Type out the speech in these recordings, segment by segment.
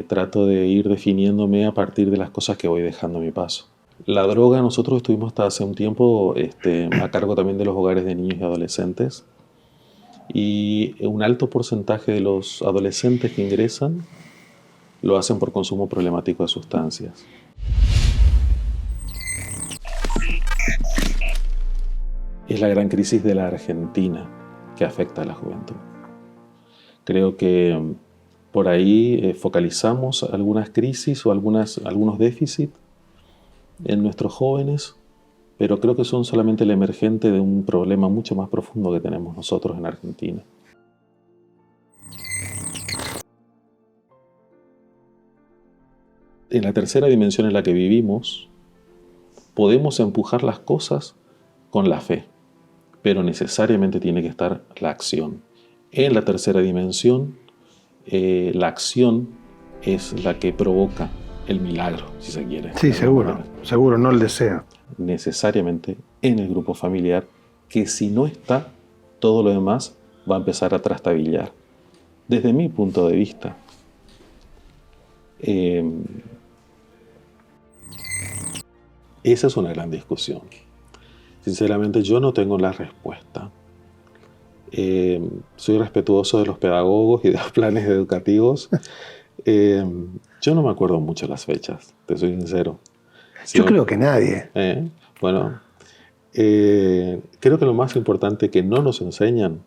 Trato de ir definiéndome a partir de las cosas que voy dejando a mi paso. La droga, nosotros estuvimos hasta hace un tiempo a cargo también de los hogares de niños y adolescentes, y un alto porcentaje de los adolescentes que ingresan lo hacen por consumo problemático de sustancias. Es la gran crisis de la Argentina que afecta a la juventud. Creo que por ahí focalizamos algunas crisis o algunos déficits en nuestros jóvenes, pero creo que son solamente el emergente de un problema mucho más profundo que tenemos nosotros en Argentina. En la tercera dimensión en la que vivimos, podemos empujar las cosas con la fe, pero necesariamente tiene que estar la acción. En la tercera dimensión, la acción es la que provoca el milagro, si se quiere. Sí, seguro, no el deseo. Necesariamente en el grupo familiar, que si no está, todo lo demás va a empezar a trastabillar. Desde mi punto de vista, esa es una gran discusión. Sinceramente, yo no tengo la respuesta. Soy respetuoso de los pedagogos y de los planes educativos. Yo no me acuerdo mucho las fechas, te soy sincero. Yo creo que nadie. Bueno, creo que lo más importante que no nos enseñan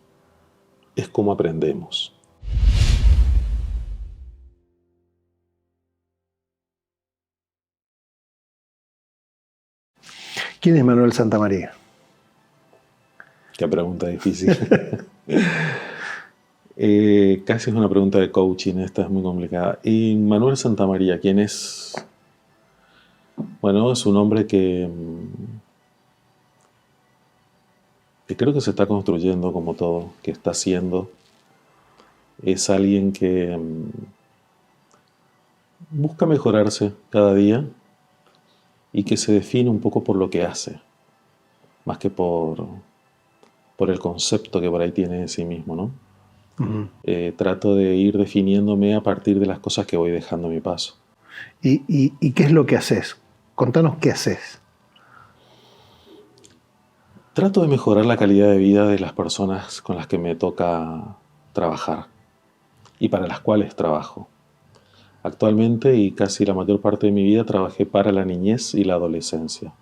es cómo aprendemos. ¿Quién es Manuel Santamaría? Qué pregunta difícil. Casi es una pregunta de coaching, esta es muy complicada. Y Manuel Santamaría, ¿quién es? Bueno, es un hombre que creo que se está construyendo como todo, que está haciendo. Es alguien que busca mejorarse cada día y que se define un poco por lo que hace, más que por el concepto que por ahí tiene de sí mismo, ¿no? Uh-huh. Trato de ir definiéndome a partir de las cosas que voy dejando a mi paso. ¿Y qué es lo que haces? Contanos qué haces. Trato de mejorar la calidad de vida de las personas con las que me toca trabajar y para las cuales trabajo. Actualmente y casi la mayor parte de mi vida trabajé para la niñez y la adolescencia.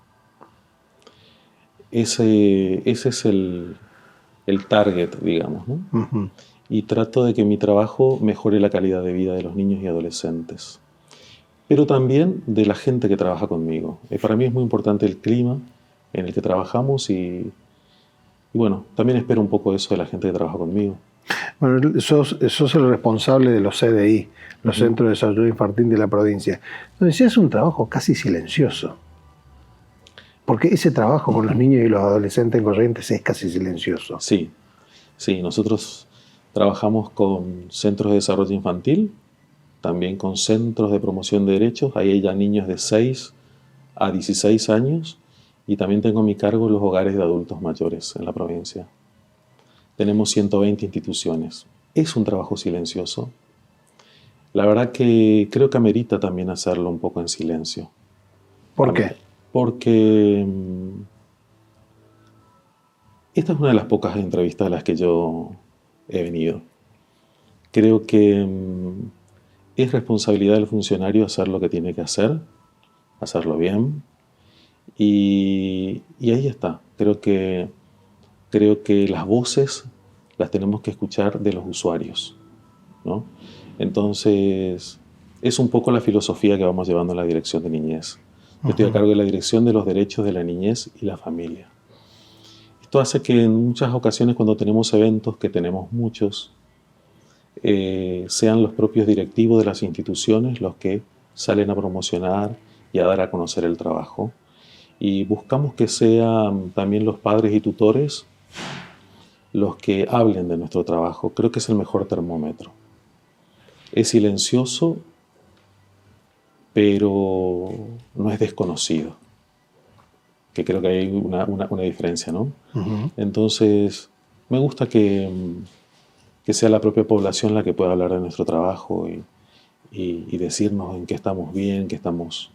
Ese es el target, digamos, ¿no? Uh-huh. Y trato de que mi trabajo mejore la calidad de vida de los niños y adolescentes, pero también de la gente que trabaja conmigo. Para mí es muy importante el clima en el que trabajamos y bueno, también espero un poco eso de la gente que trabaja conmigo. Bueno, sos el responsable de los CDI, los Centros de Desarrollo Infantil de la provincia, donde se hace un trabajo casi silencioso. Porque ese trabajo con los niños y los adolescentes en Corrientes es casi silencioso. Sí, nosotros trabajamos con centros de desarrollo infantil, también con centros de promoción de derechos. Ahí hay ya niños de 6 a 16 años y también tengo a mi cargo los hogares de adultos mayores en la provincia. Tenemos 120 instituciones. Es un trabajo silencioso. La verdad que creo que amerita también hacerlo un poco en silencio. ¿Por qué? Porque esta es una de las pocas entrevistas a las que yo he venido. Creo que es responsabilidad del funcionario hacer lo que tiene que hacer, hacerlo bien. Y ahí está. Creo que las voces las tenemos que escuchar de los usuarios, ¿no? Entonces, es un poco la filosofía que vamos llevando en la dirección de niñez. Yo estoy a cargo de la dirección de los derechos de la niñez y la familia. Esto hace que en muchas ocasiones cuando tenemos eventos, que tenemos muchos, sean los propios directivos de las instituciones los que salen a promocionar y a dar a conocer el trabajo. Y buscamos que sean también los padres y tutores los que hablen de nuestro trabajo. Creo que es el mejor termómetro. Es silencioso, pero no es desconocido. Que creo que hay una diferencia, ¿no? Uh-huh. Entonces, me gusta que sea la propia población la que pueda hablar de nuestro trabajo y decirnos en qué estamos bien, qué estamos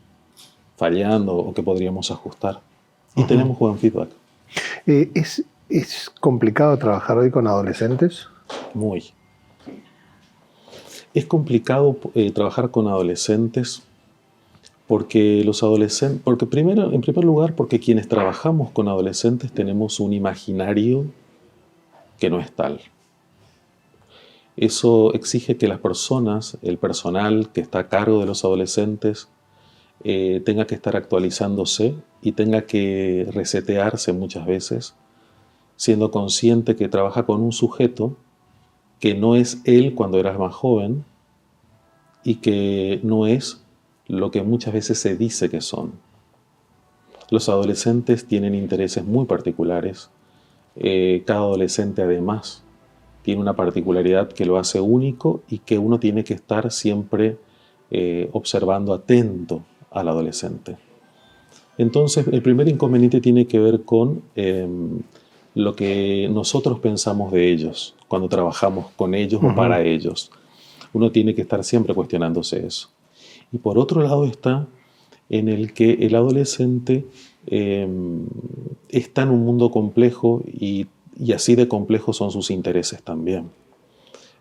fallando o qué podríamos ajustar. Y tenemos buen feedback. ¿Es complicado trabajar hoy con adolescentes? Muy. Es complicado trabajar con adolescentes porque en primer lugar, porque quienes trabajamos con adolescentes tenemos un imaginario que no es tal. Eso exige que las personas, el personal que está a cargo de los adolescentes, tenga que estar actualizándose y tenga que resetearse muchas veces, siendo consciente que trabaja con un sujeto que no es él cuando era más joven y que no es lo que muchas veces se dice que son. Los adolescentes tienen intereses muy particulares. Cada adolescente además tiene una particularidad que lo hace único y que uno tiene que estar siempre observando, atento al adolescente. Entonces, el primer inconveniente tiene que ver con lo que nosotros pensamos de ellos cuando trabajamos con ellos o para ellos. Uno tiene que estar siempre cuestionándose eso. Y por otro lado está en el que el adolescente está en un mundo complejo y así de complejos son sus intereses también.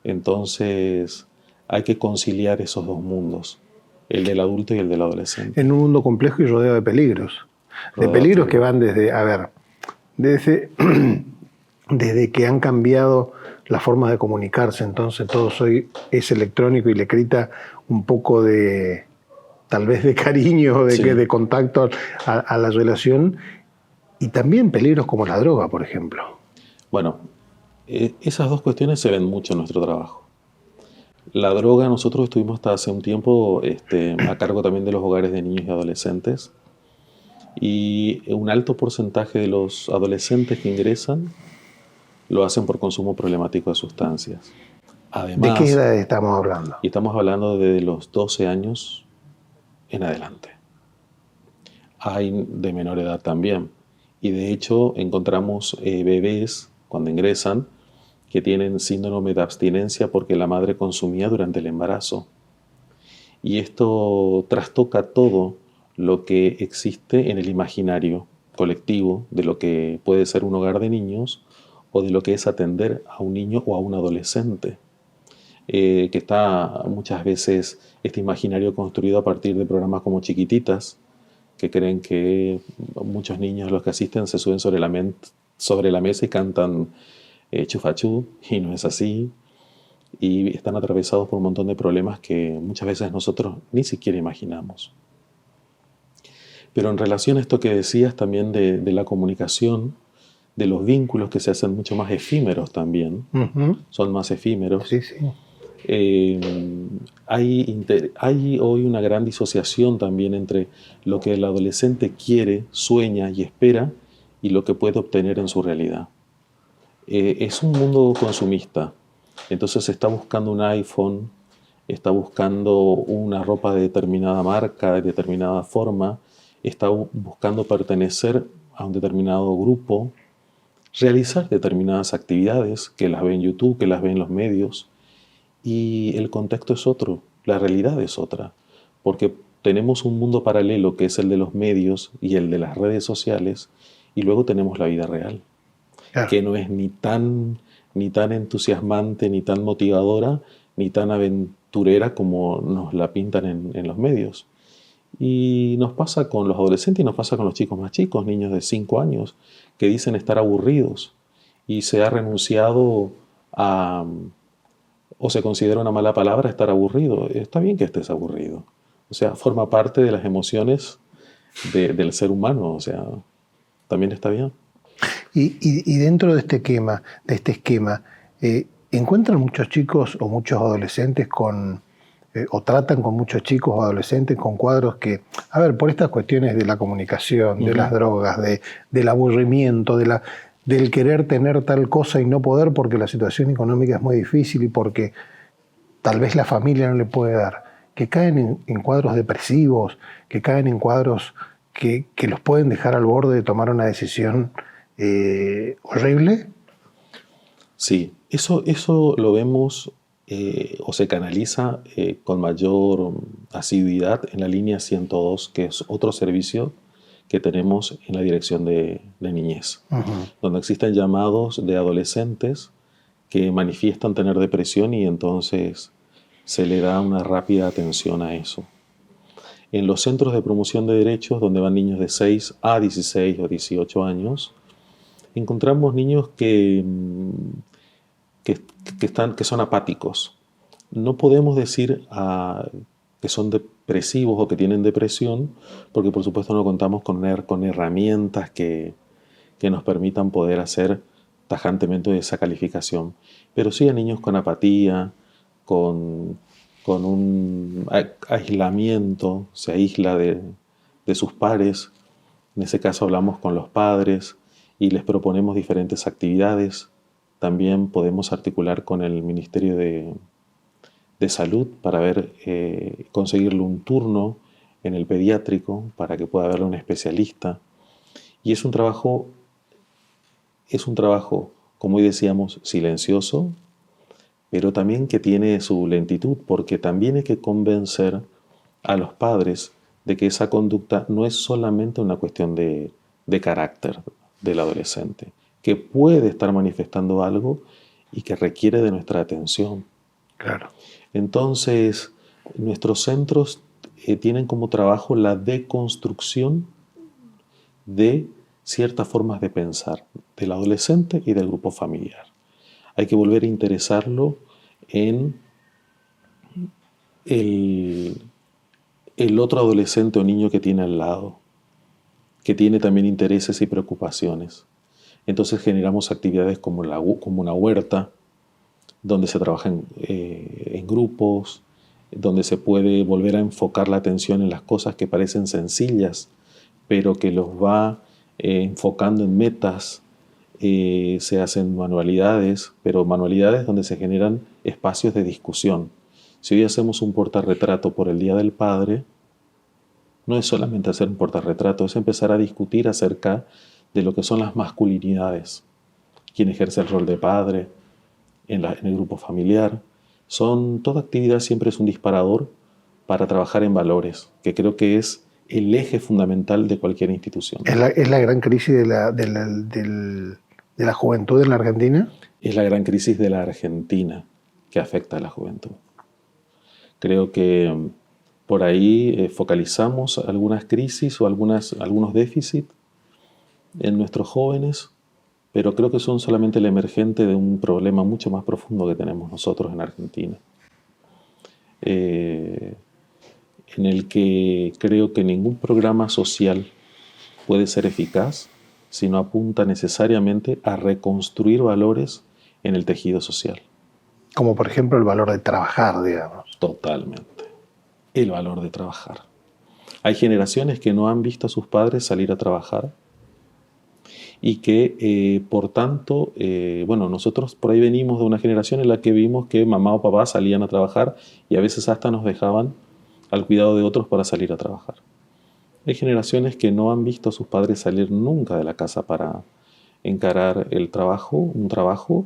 Entonces hay que conciliar esos dos mundos, el del adulto y el del adolescente. En un mundo complejo y rodeado de peligros. De peligros que van desde que han cambiado las formas de comunicarse, entonces todo hoy es electrónico y le grita un poco de, tal vez de cariño, de contacto a la relación, y también peligros como la droga, por ejemplo. Bueno, esas dos cuestiones se ven mucho en nuestro trabajo. La droga, nosotros estuvimos hasta hace un tiempo a cargo también de los hogares de niños y adolescentes, y un alto porcentaje de los adolescentes que ingresan lo hacen por consumo problemático de sustancias. Además, ¿de qué edad estamos hablando? Y estamos hablando de los 12 años en adelante. Hay de menor edad también. Y de hecho encontramos bebés cuando ingresan que tienen síndrome de abstinencia porque la madre consumía durante el embarazo. Y esto trastoca todo lo que existe en el imaginario colectivo de lo que puede ser un hogar de niños o de lo que es atender a un niño o a un adolescente. Que está muchas veces este imaginario construido a partir de programas como Chiquititas, que creen que muchos niños los que asisten se suben sobre la mesa y cantan chufachú, y no es así. Y están atravesados por un montón de problemas que muchas veces nosotros ni siquiera imaginamos. Pero en relación a esto que decías también de la comunicación, de los vínculos que se hacen mucho más efímeros también, son más efímeros. Sí, sí. Hay hoy una gran disociación también entre lo que el adolescente quiere, sueña y espera y lo que puede obtener en su realidad. Es un mundo consumista, entonces está buscando un iPhone, está buscando una ropa de determinada marca, de determinada forma, está buscando pertenecer a un determinado grupo, realizar determinadas actividades que las ve en YouTube, que las ve en los medios. Y el contexto es otro, la realidad es otra, porque tenemos un mundo paralelo que es el de los medios y el de las redes sociales, y luego tenemos la vida real, claro, que no es ni tan entusiasmante, ni tan motivadora, ni tan aventurera como nos la pintan en los medios. Y nos pasa con los adolescentes y nos pasa con los chicos más chicos, niños de 5 años, que dicen estar aburridos, y se ha renunciado a... o se considera una mala palabra estar aburrido. Está bien que estés aburrido. O sea, forma parte de las emociones del ser humano. O sea, también está bien. Y dentro de este esquema, ¿encuentran muchos chicos o muchos adolescentes o tratan con muchos chicos o adolescentes con cuadros que, a ver, por estas cuestiones de la comunicación, de las drogas, del aburrimiento, del querer tener tal cosa y no poder porque la situación económica es muy difícil y porque tal vez la familia no le puede dar, que caen en cuadros depresivos, que caen en cuadros que los pueden dejar al borde de tomar una decisión horrible? Sí, eso lo vemos o se canaliza con mayor asiduidad en la línea 102, que es otro servicio que tenemos en la dirección de niñez, donde existen llamados de adolescentes que manifiestan tener depresión y entonces se le da una rápida atención a eso. En los centros de promoción de derechos, donde van niños de 6 a 16 o 18 años, encontramos niños que son apáticos. No podemos decir que son depresivos o que tienen depresión, porque por supuesto no contamos con herramientas que nos permitan poder hacer tajantemente esa calificación. Pero sí a niños con apatía, con un aislamiento, se aísla de sus pares. En ese caso hablamos con los padres y les proponemos diferentes actividades. También podemos articular con el Ministerio de Salud para conseguirle un turno en el pediátrico para que pueda verle un especialista. Y es un trabajo, como hoy decíamos, silencioso, pero también que tiene su lentitud, porque también hay que convencer a los padres de que esa conducta no es solamente una cuestión de carácter del adolescente, que puede estar manifestando algo y que requiere de nuestra atención. Claro. Entonces, nuestros centros tienen como trabajo la deconstrucción de ciertas formas de pensar del adolescente y del grupo familiar. Hay que volver a interesarlo en el otro adolescente o niño que tiene al lado, que tiene también intereses y preocupaciones. Entonces generamos actividades como una huerta, donde se trabaja en grupos, donde se puede volver a enfocar la atención en las cosas que parecen sencillas, pero que los va enfocando en metas. Se hacen manualidades, pero manualidades donde se generan espacios de discusión. Si hoy hacemos un portarretrato por el Día del Padre, no es solamente hacer un portarretrato, es empezar a discutir acerca de lo que son las masculinidades, quién ejerce el rol de padre en el grupo familiar. Toda actividad siempre es un disparador para trabajar en valores, que creo que es el eje fundamental de cualquier institución. ¿Es la gran crisis de la juventud en la Argentina? Es la gran crisis de la Argentina que afecta a la juventud. Creo que por ahí focalizamos algunas crisis o algunos déficits en nuestros jóvenes, pero creo que son solamente el emergente de un problema mucho más profundo que tenemos nosotros en Argentina, en el que creo que ningún programa social puede ser eficaz si no apunta necesariamente a reconstruir valores en el tejido social. Como por ejemplo el valor de trabajar, digamos. Totalmente. El valor de trabajar. Hay generaciones que no han visto a sus padres salir a trabajar y que, por tanto, nosotros por ahí venimos de una generación en la que vimos que mamá o papá salían a trabajar y a veces hasta nos dejaban al cuidado de otros para salir a trabajar. Hay generaciones que no han visto a sus padres salir nunca de la casa para encarar un trabajo,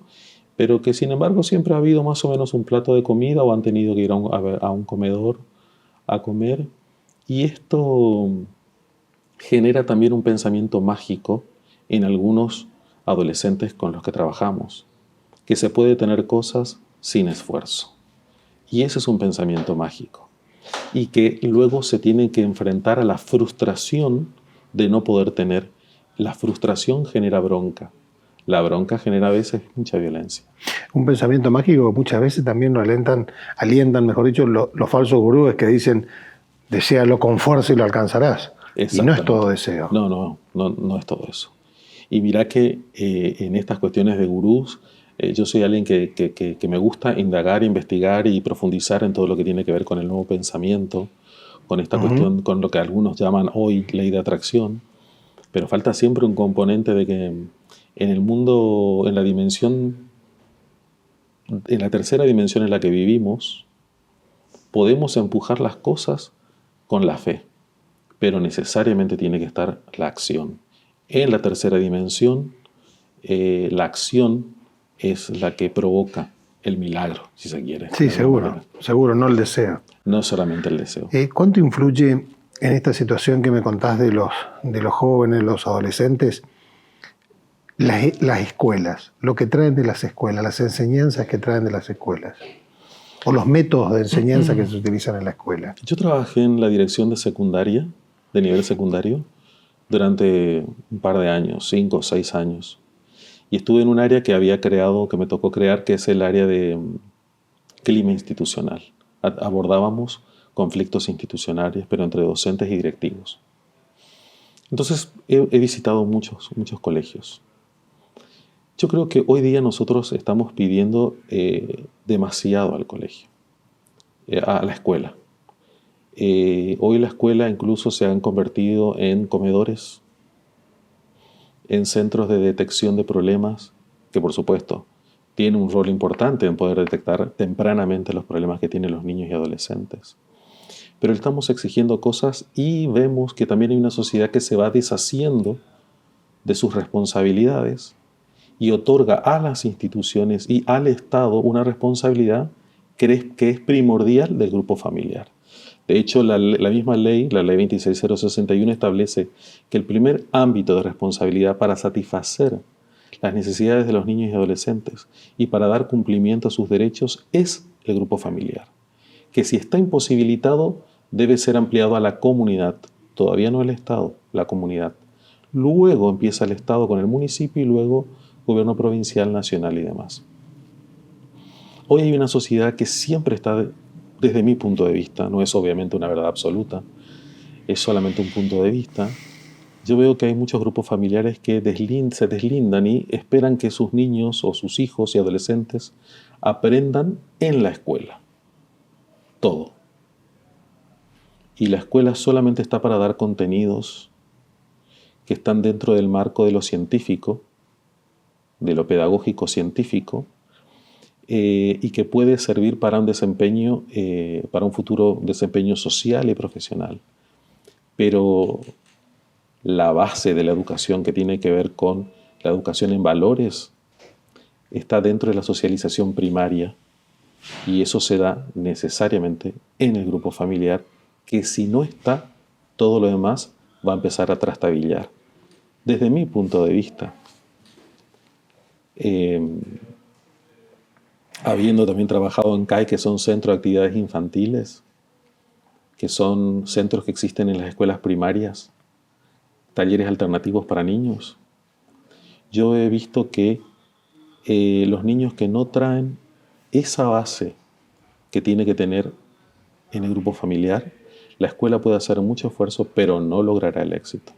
pero que sin embargo siempre ha habido más o menos un plato de comida o han tenido que ir a un comedor a comer. Y esto genera también un pensamiento mágico en algunos adolescentes con los que trabajamos, que se puede tener cosas sin esfuerzo. Y ese es un pensamiento mágico. Y que luego se tiene que enfrentar a la frustración de no poder tener. La frustración genera bronca. La bronca genera a veces mucha violencia. Un pensamiento mágico que muchas veces también lo alientan, mejor dicho, los falsos gurúes que dicen deséalo con fuerza y lo alcanzarás. Y no es todo deseo. No es todo eso. Y mirá que en estas cuestiones de gurús, yo soy alguien que me gusta indagar, investigar y profundizar en todo lo que tiene que ver con el nuevo pensamiento, con esta cuestión, con lo que algunos llaman hoy ley de atracción, pero falta siempre un componente de que en el mundo, en la tercera dimensión en la que vivimos, podemos empujar las cosas con la fe, pero necesariamente tiene que estar la acción. En la tercera dimensión, la acción es la que provoca el milagro, si se quiere. Sí, seguro, no el deseo. No solamente el deseo. ¿Cuánto influye en esta situación que me contás de los jóvenes, los adolescentes, las escuelas, lo que traen de las escuelas, las enseñanzas que traen de las escuelas, o los métodos de enseñanza que se utilizan en la escuela? Yo trabajé en la dirección de secundaria, de nivel secundario, durante un par de años, 5 o 6 años. Y estuve en un área que me tocó crear, que es el área de clima institucional. Abordábamos conflictos institucionales, pero entre docentes y directivos. Entonces, he visitado muchos colegios. Yo creo que hoy día nosotros estamos pidiendo demasiado al colegio, a la escuela. Hoy la escuela incluso se han convertido en comedores, en centros de detección de problemas, que por supuesto tienen un rol importante en poder detectar tempranamente los problemas que tienen los niños y adolescentes. Pero estamos exigiendo cosas y vemos que también hay una sociedad que se va deshaciendo de sus responsabilidades y otorga a las instituciones y al Estado una responsabilidad que es primordial del grupo familiar. De hecho, la misma ley, la ley 26061, establece que el primer ámbito de responsabilidad para satisfacer las necesidades de los niños y adolescentes y para dar cumplimiento a sus derechos es el grupo familiar, que si está imposibilitado debe ser ampliado a la comunidad, todavía no el Estado, la comunidad. Luego empieza el Estado con el municipio y luego gobierno provincial, nacional y demás. Hoy hay una sociedad que siempre está, desde mi punto de vista, no es obviamente una verdad absoluta, es solamente un punto de vista. Yo veo que hay muchos grupos familiares que se deslindan y esperan que sus niños o sus hijos y adolescentes aprendan en la escuela. Todo. Y la escuela solamente está para dar contenidos que están dentro del marco de lo científico, de lo pedagógico científico, y que puede servir para un desempeño, para un futuro desempeño social y profesional. Pero la base de la educación, que tiene que ver con la educación en valores, está dentro de la socialización primaria, y eso se da necesariamente en el grupo familiar, que si no está, todo lo demás va a empezar a trastabillar. Desde mi punto de vista, habiendo también trabajado en CAI, que son centros de actividades infantiles, que son centros que existen en las escuelas primarias, talleres alternativos para niños, yo he visto que los niños que no traen esa base que tiene que tener en el grupo familiar, la escuela puede hacer mucho esfuerzo, pero no logrará el éxito.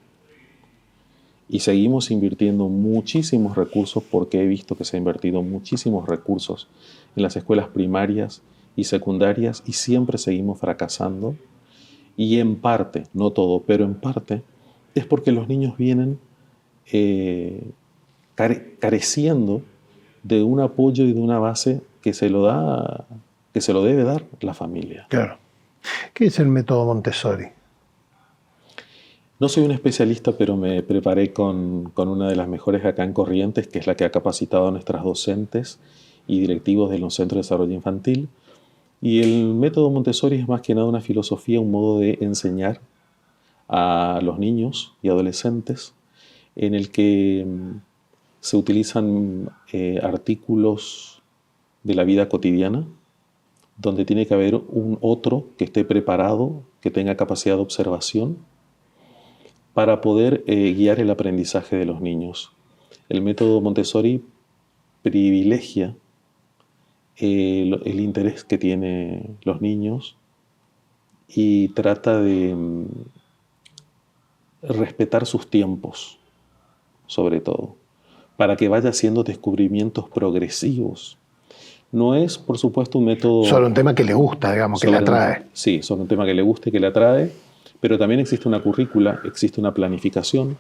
Y seguimos invirtiendo muchísimos recursos, porque he visto que se ha invertido muchísimos recursos en las escuelas primarias y secundarias y siempre seguimos fracasando. Y en parte, no todo, pero en parte, es porque los niños vienen careciendo de un apoyo y de una base que se lo debe dar la familia. Claro. ¿Qué es el método Montessori? No soy un especialista, pero me preparé con una de las mejores acá en Corrientes, que es la que ha capacitado a nuestras docentes y directivos de los centros de desarrollo infantil. Y el método Montessori es más que nada una filosofía, un modo de enseñar a los niños y adolescentes, en el que se utilizan artículos de la vida cotidiana, donde tiene que haber un otro que esté preparado, que tenga capacidad de observación, para poder guiar el aprendizaje de los niños. El método Montessori privilegia el interés que tienen los niños y trata de respetar sus tiempos, sobre todo, para que vaya haciendo descubrimientos progresivos. No es, por supuesto, un método... Sobre un tema que le gusta, digamos, que le atrae. Sí, sobre un tema que le guste, que le atrae, pero también existe una currícula, existe una planificación,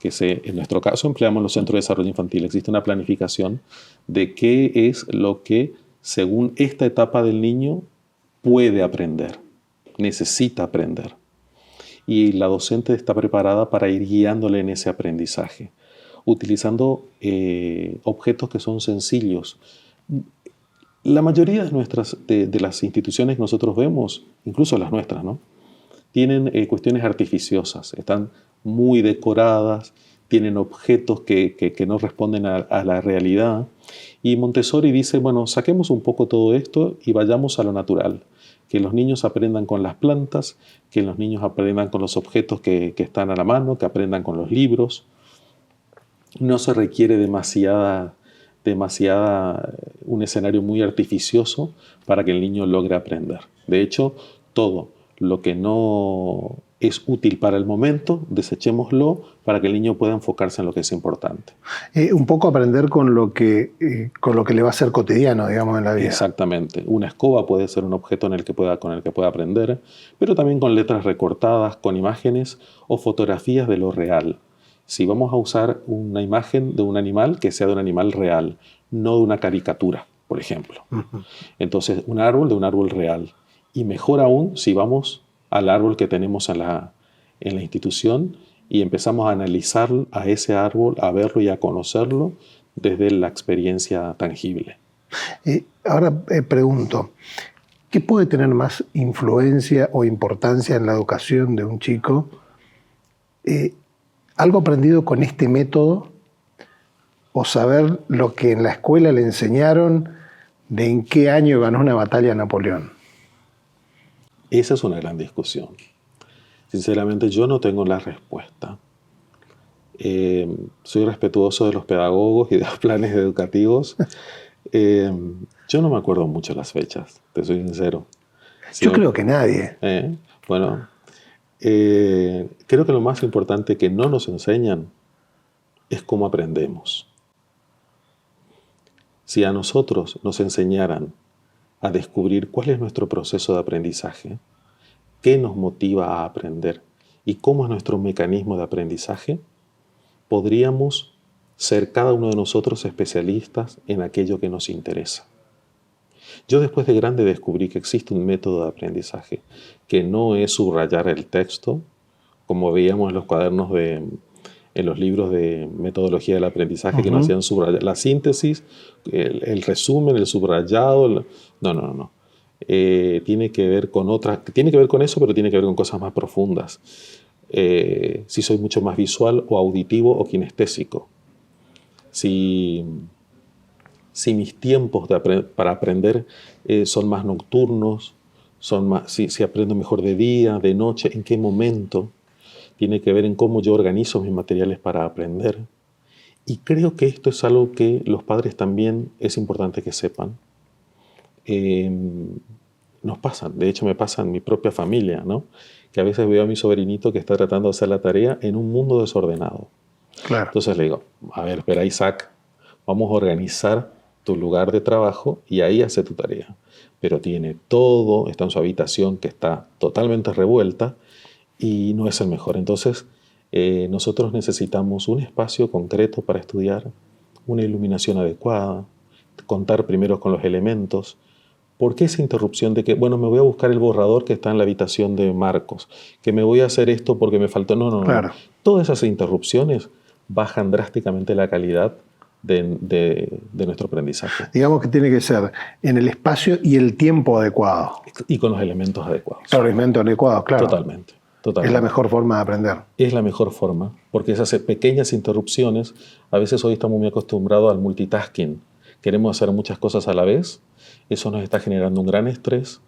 en nuestro caso empleamos los centros de desarrollo infantil, existe una planificación de qué es lo que, según esta etapa del niño, puede aprender, necesita aprender. Y la docente está preparada para ir guiándole en ese aprendizaje, utilizando objetos que son sencillos. La mayoría de las instituciones que nosotros vemos, incluso las nuestras, ¿no?, tienen cuestiones artificiosas, están muy decoradas, tienen objetos que no responden a la realidad. Y Montessori dice, bueno, saquemos un poco todo esto y vayamos a lo natural. Que los niños aprendan con las plantas, que los niños aprendan con los objetos que están a la mano, que aprendan con los libros. No se requiere un escenario muy artificioso para que el niño logre aprender. De hecho, todo lo que no es útil para el momento, desechémoslo para que el niño pueda enfocarse en lo que es importante. Un poco aprender con lo que le va a ser cotidiano, digamos, en la vida. Exactamente. Una escoba puede ser un objeto con el que pueda aprender, pero también con letras recortadas, con imágenes o fotografías de lo real. Si vamos a usar una imagen de un animal, que sea de un animal real, no de una caricatura, por ejemplo. Uh-huh. Entonces, un árbol de un árbol real. Y mejor aún si vamos al árbol que tenemos en la institución y empezamos a analizar a ese árbol, a verlo y a conocerlo desde la experiencia tangible. Ahora pregunto, ¿qué puede tener más influencia o importancia en la educación de un chico? ¿Algo aprendido con este método o saber lo que en la escuela le enseñaron de en qué año ganó una batalla Napoleón? Esa es una gran discusión. Sinceramente, yo no tengo la respuesta. Soy respetuoso de los pedagogos y de los planes educativos. Yo no me acuerdo mucho las fechas, te soy sincero. Yo creo que nadie. Bueno, creo que lo más importante que no nos enseñan es cómo aprendemos. Si a nosotros nos enseñaran a descubrir cuál es nuestro proceso de aprendizaje, qué nos motiva a aprender y cómo es nuestro mecanismo de aprendizaje, podríamos ser cada uno de nosotros especialistas en aquello que nos interesa. Yo después de grande descubrí que existe un método de aprendizaje que no es subrayar el texto, como veíamos en los cuadernos en los libros de metodología del aprendizaje, uh-huh, que nos hacían subrayar la síntesis, el resumen, el subrayado. No. Tiene que ver con eso, pero tiene que ver con cosas más profundas. Si soy mucho más visual o auditivo o kinestésico. Si mis tiempos para aprender son más nocturnos, si aprendo mejor de día, de noche, en qué momento. Tiene que ver en cómo yo organizo mis materiales para aprender. Y creo que esto es algo que los padres también es importante que sepan. Nos pasan, de hecho me pasa en mi propia familia, ¿no? Que a veces veo a mi sobrinito que está tratando de hacer la tarea en un mundo desordenado. Claro. Entonces le digo, a ver, espera Isaac, vamos a organizar tu lugar de trabajo y ahí hace tu tarea. Pero tiene todo, está en su habitación que está totalmente revuelta y no es el mejor. Entonces nosotros necesitamos un espacio concreto para estudiar, una iluminación adecuada, contar primero con los elementos. ¿Por qué esa interrupción de que, bueno, me voy a buscar el borrador que está en la habitación de Marcos, que me voy a hacer esto porque me faltó? No. Claro. Todas esas interrupciones bajan drásticamente la calidad de nuestro aprendizaje. Digamos que tiene que ser en el espacio y el tiempo adecuado. Y con los elementos adecuados. Los elementos adecuados, claro. Totalmente. Es la mejor forma de aprender. Es la mejor forma, porque esas pequeñas interrupciones, a veces hoy estamos muy acostumbrados al multitasking. Queremos hacer muchas cosas a la vez. Eso nos está generando un gran estrés.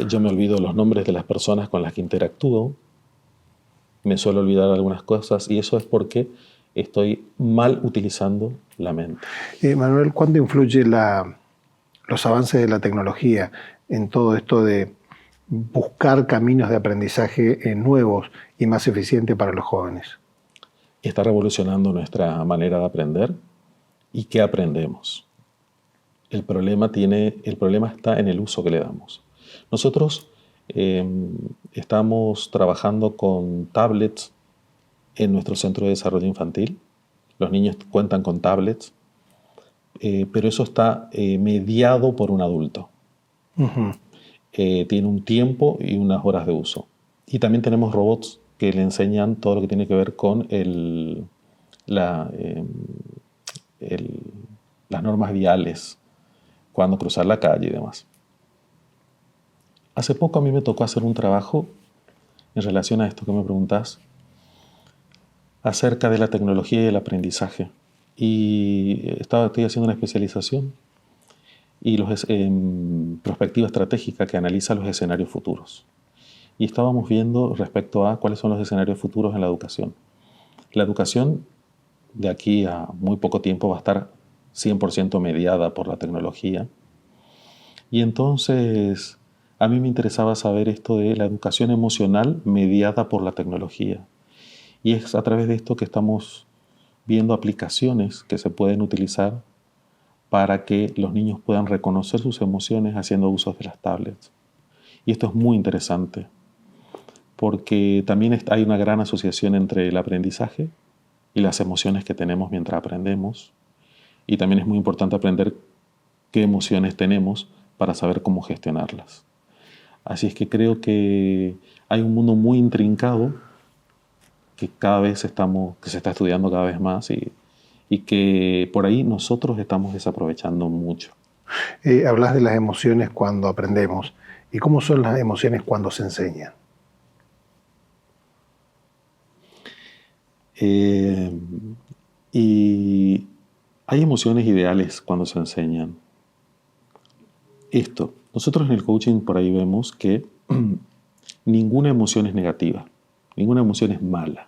Yo me olvido los nombres de las personas con las que interactúo. Me suelo olvidar algunas cosas y eso es porque estoy mal utilizando la mente. Manuel, ¿cuánto influye los avances de la tecnología en todo esto de buscar caminos de aprendizaje nuevos y más eficientes para los jóvenes? Está revolucionando nuestra manera de aprender y qué aprendemos. El problema está en el uso que le damos. Nosotros estamos trabajando con tablets en nuestro centro de desarrollo infantil. Los niños cuentan con tablets, pero eso está mediado por un adulto. Uh-huh. Tiene un tiempo y unas horas de uso. Y también tenemos robots que le enseñan todo lo que tiene que ver con las normas viales. cuándo cruzar la calle y demás. Hace poco a mí me tocó hacer un trabajo en relación a esto que me preguntás, acerca de la tecnología y el aprendizaje. Y estoy haciendo una especialización en perspectiva estratégica que analiza los escenarios futuros. Y estábamos viendo respecto a cuáles son los escenarios futuros en la educación. La educación de aquí a muy poco tiempo va a estar 100% mediada por la tecnología. Y entonces a mí me interesaba saber esto de la educación emocional mediada por la tecnología. Y es a través de esto que estamos viendo aplicaciones que se pueden utilizar para que los niños puedan reconocer sus emociones haciendo uso de las tablets. Y esto es muy interesante, porque también hay una gran asociación entre el aprendizaje y las emociones que tenemos mientras aprendemos. Y también es muy importante aprender qué emociones tenemos para saber cómo gestionarlas. Así es que creo que hay un mundo muy intrincado que que se está estudiando cada vez más y que por ahí nosotros estamos desaprovechando mucho. Hablas de las emociones cuando aprendemos. ¿Y cómo son las emociones cuando se enseñan? Y hay emociones ideales cuando se enseñan. Nosotros en el coaching por ahí vemos que ninguna emoción es negativa, ninguna emoción es mala.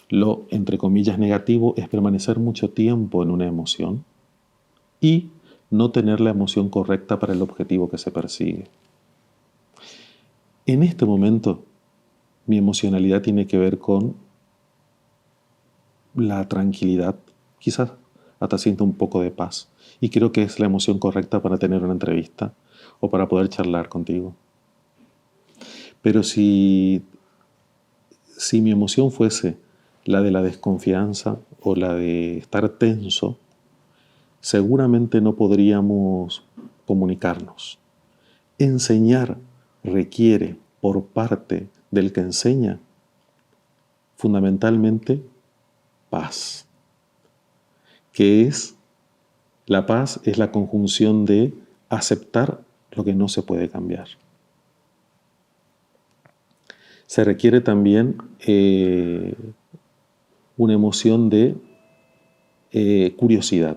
Lo, entre comillas, negativo es permanecer mucho tiempo en una emoción y no tener la emoción correcta para el objetivo que se persigue. En este momento, mi emocionalidad tiene que ver con la tranquilidad, quizás hasta siento un poco de paz, y creo que es la emoción correcta para tener una entrevista o para poder charlar contigo. Pero si mi emoción fuese la de la desconfianza o la de estar tenso, seguramente no podríamos comunicarnos. Enseñar requiere por parte del que enseña fundamentalmente paz, la paz es la conjunción de aceptar lo que no se puede cambiar. Se requiere también una emoción de curiosidad,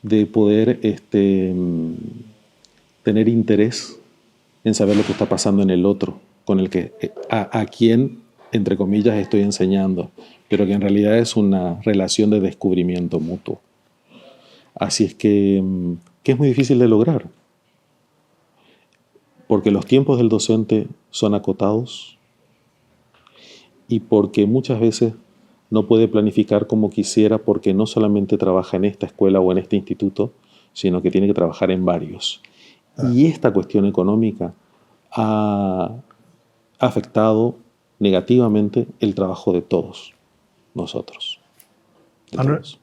de poder tener interés en saber lo que está pasando en el otro, con el que a quien, entre comillas, estoy enseñando, pero que en realidad es una relación de descubrimiento mutuo. Así es que es muy difícil de lograr, porque los tiempos del docente son acotados y porque muchas veces no puede planificar como quisiera porque no solamente trabaja en esta escuela o en este instituto, sino que tiene que trabajar en varios. Y esta cuestión económica ha afectado negativamente el trabajo de todos nosotros.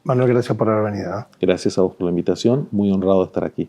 Manuel, gracias por haber venido. Gracias a vos por la invitación, muy honrado de estar aquí.